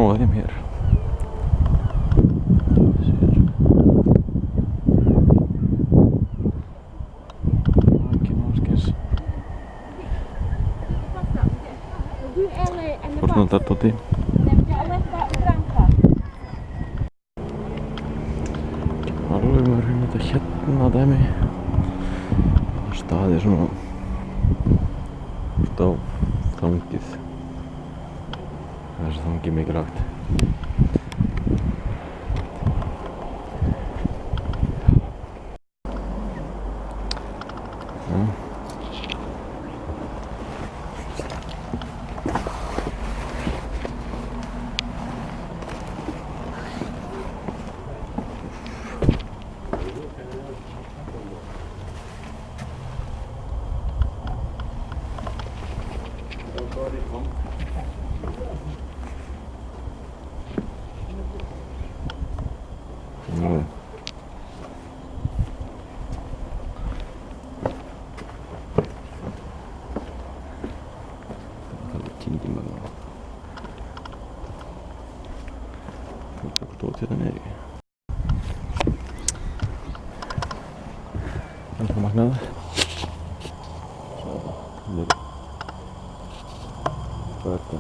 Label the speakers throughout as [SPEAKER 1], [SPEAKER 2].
[SPEAKER 1] nog är mer. Voisi noita toti. Alveg maður hérna þetta hérna dæmi. Staði svona út á þangið. Það er svo þangið mikilvægt. No. Mutta tuot sieltä neljä. Onko más nada? Puerta.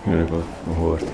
[SPEAKER 1] Heel goed, gehoord.